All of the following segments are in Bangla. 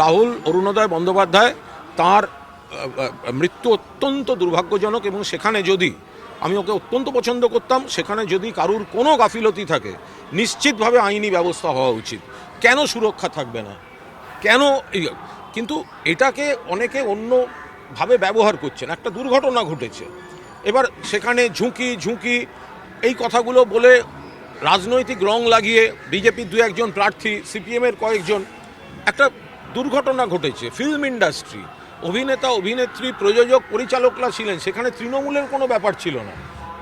রাহুল অরুণোদয় বন্দ্যোপাধ্যায় তার মৃত্যু অত্যন্ত দুর্ভাগ্যজনক, এবং সেখানে যদি আমি ওকে অত্যন্ত পছন্দ করতাম, সেখানে যদি কারুর কোনো গাফিলতি থাকে নিশ্চিতভাবে আইনি ব্যবস্থা হওয়া উচিত। কেন সুরক্ষা থাকবে না? কেন? কিন্তু এটাকে অনেকে অন্যভাবে ব্যবহার করছেন। একটা দুর্ঘটনা ঘটেছে, এবার সেখানে ঝুঁকি এই কথাগুলো বলে রাজনৈতিক রং লাগিয়ে বিজেপির দু একজন প্রার্থী, সিপিএমের কয়েকজন, একটা দুর্ঘটনা ঘটেছে ফিল্ম ইন্ডাস্ট্রি, অভিনেতা অভিনেত্রী প্রযোজক পরিচালকরা ছিলেন, সেখানে তৃণমূলের কোনো ব্যাপার ছিল না,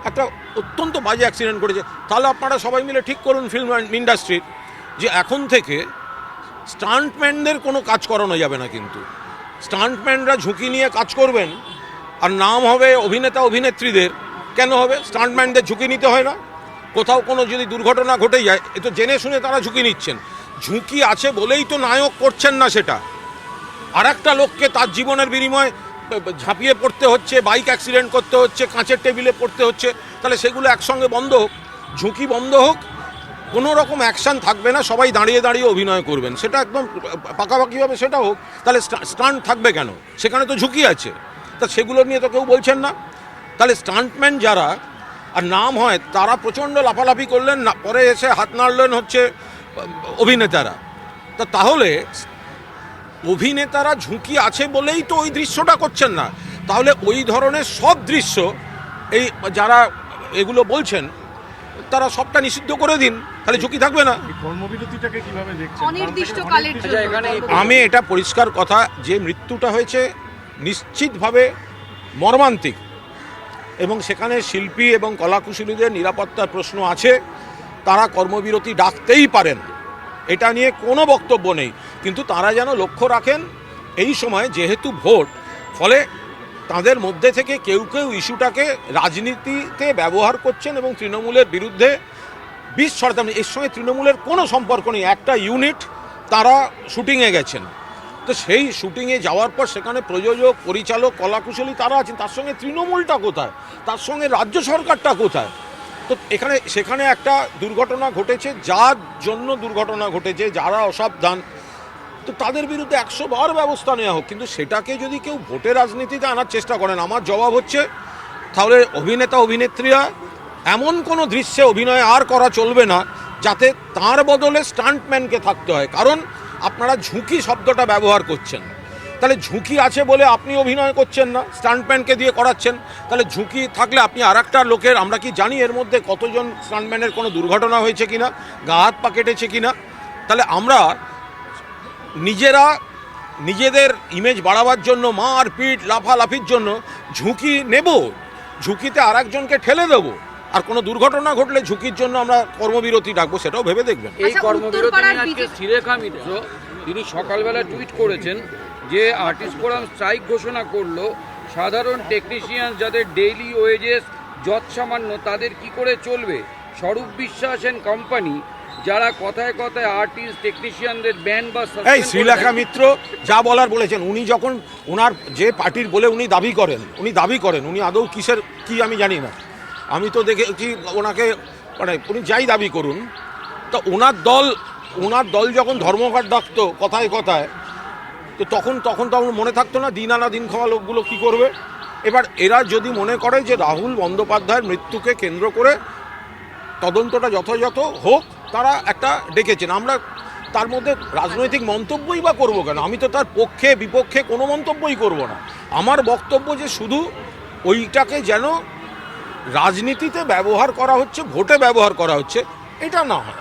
একটা অত্যন্ত বাজে অ্যাক্সিডেন্ট ঘটেছে। তাহলে আপনারা সবাই মিলে ঠিক করুন ফিল্ম ইন্ডাস্ট্রির যে এখন থেকে স্টান্টম্যানদের কোনো কাজ করানো যাবে না, কিন্তু স্টান্টম্যানরা ঝুঁকি নিয়ে কাজ করবেন আর নাম হবে অভিনেতা অভিনেত্রীদের। কেন হবে? স্টান্টম্যানদের ঝুঁকি নিতে হয় না? কোথাও কোনো যদি দুর্ঘটনা ঘটে যায়, এ তো জেনে শুনে তারা ঝুঁকি নিচ্ছেন। ঝুঁকি আছে বলেই তো নায়ক করছেন না সেটা, আর একটা লোককে তার জীবনের বিনিময়ে ঝাঁপিয়ে পড়তে হচ্ছে, বাইক অ্যাক্সিডেন্ট করতে হচ্ছে, কাঁচের টেবিলে পড়তে হচ্ছে। তাহলে সেগুলো একসঙ্গে বন্ধ হোক, ঝুঁকি বন্ধ হোক, কোনো রকম অ্যাকশান থাকবে না, সবাই দাঁড়িয়ে দাঁড়িয়ে অভিনয় করবেন, সেটা একদম পাকাপাকিভাবে সেটা হোক। তাহলে স্টান্ট থাকবে কেন? সেখানে তো ঝুঁকি আছে, তা সেগুলো নিয়ে তো কেউ বলছেন না। তাহলে স্টান্টম্যান যারা আর নাম হয় তারা প্রচণ্ড লাফালাফি করলেন, না পরে এসে হাত নাড়লেন হচ্ছে অভিনেতারা। তাহলে অভিনেতারা ঝুঁকি আছে বলেই তো ওই দৃশ্যটা করছেন না। তাহলে ওই ধরনের সব দৃশ্য এই যারা এগুলো বলছেন তারা সবটা নিষিদ্ধ করে দিন, তাহলে ঝুঁকি থাকবে না। কর্মবিরতিটাকে কিভাবে দেখছেন? অনির্দিষ্টকালের জন্য আমি এটা পরিষ্কার কথা যে মৃত্যুটা হয়েছে নিশ্চিতভাবে মর্মান্তিক, এবং সেখানে শিল্পী এবং কলাকুশলীদের নিরাপত্তার প্রশ্ন আছে, তারা কর্মবিরতি ডাকতেই পারেন, এটা নিয়ে কোনো বক্তব্য নেই। কিন্তু তারা যেন লক্ষ্য রাখেন এই সময় যেহেতু ভোট, ফলে তাদের মধ্যে থেকে কেউ কেউ ইস্যুটাকে রাজনীতিতে ব্যবহার করছেন এবং তৃণমূলের বিরুদ্ধে বিষ ছড়াতে। এর সঙ্গে তৃণমূলের কোনো সম্পর্ক নেই, একটা ইউনিট তারা শুটিংয়ে গেছেন, তো সেই শুটিংয়ে যাওয়ার পর সেখানে প্রযোজক পরিচালক কলাকুশলী তারা আছেন, তার সঙ্গে তৃণমূলটা কোথায়? তার সঙ্গে রাজ্য সরকারটা কোথায়? তো সেখানে একটা দুর্ঘটনা ঘটেছে, যার জন্য দুর্ঘটনা ঘটেছে, যারা অসাবধান, তো তাদের বিরুদ্ধে 100 বার ব্যবস্থা নেওয়া হোক। কিন্তু সেটাকে যদি কেউ ভোটের রাজনীতিতে আনার চেষ্টা করেন, আমার জবাব হচ্ছে তাহলে অভিনেতা অভিনেত্রীরা এমন কোনো দৃশ্যে অভিনয় আর করা চলবে না যাতে তার বদলে স্টান্টম্যানকে থাকতে হয়। কারণ আপনারা ঝুঁকি শব্দটা ব্যবহার করছেন, তাহলে ঝুঁকি আছে বলে আপনি অভিনয় করছেন না, স্টান্টম্যানকে দিয়ে করাচ্ছেন। তাহলে ঝুঁকি থাকলে আপনি আর একটা লোকের, আমরা কি জানি এর মধ্যে কতজন স্টান্টম্যানের কোনো দুর্ঘটনা হয়েছে কিনা, গা হাত পা কেটেছে কিনা? তাহলে আমরা নিজেদের ইমেজ বাড়াবার জন্য মারপিট লাফালাফির জন্য ঝুঁকি নেব, ঝুঁকিতে আর একজনকে ঠেলে দেবো, আর কোনো দুর্ঘটনা ঘটলে ঝুঁকির জন্য আমরা কর্মবিরতি ডাকবো, সেটাও ভেবে দেখবেন। এই কর্মবিরতি নিয়ে আজকে শ্রীরেখা মিত্র তিনি সকালবেলা টুইট করেছেন যে আর্টিস্ট ফোরাম স্ট্রাইক ঘোষণা করলো, সাধারণ টেকনিশিয়ান যাদের ডেইলি ওয়েজেস যৎসামান্য তাদের কি করে চলবে? স্বরূপ বিশ্বাস এন্ড কোম্পানি যারা কথায় কথায় আর্টিস্ট টেকনিশিয়ানদের ব্যান বা এই শ্রীলেখা মিত্র যা বলার বলেছেন, উনি যখন ওনার যে পার্টির বলে উনি দাবি করেন উনি আদৌ কিসের কি আমি জানি না, আমি তো দেখেছি ওনাকে, মানে উনি যাই দাবি করুন, তা ওনার দল যখন ধর্মঘট ডাকতো কথায় কথায়, তো তখন মনে থাকতো না দিন আনা দিন খাওয়া লোকগুলো কি করবে। এবার এরা যদি মনে করে যে রাহুল বন্দ্যোপাধ্যায়ের মৃত্যুকে কেন্দ্র করে তদন্তটা যথাযথ হোক, তারা একটা ডেকেছেন, আমরা তার মধ্যে রাজনৈতিক মন্তব্যই বা করবো কেন? আমি তো তার পক্ষে বিপক্ষে কোনো মন্তব্যই করব না। আমার বক্তব্য যে শুধু ওইটাকে যেন রাজনীতিতে ব্যবহার করা হচ্ছে, ভোটে ব্যবহার করা হচ্ছে, এটা না হয়।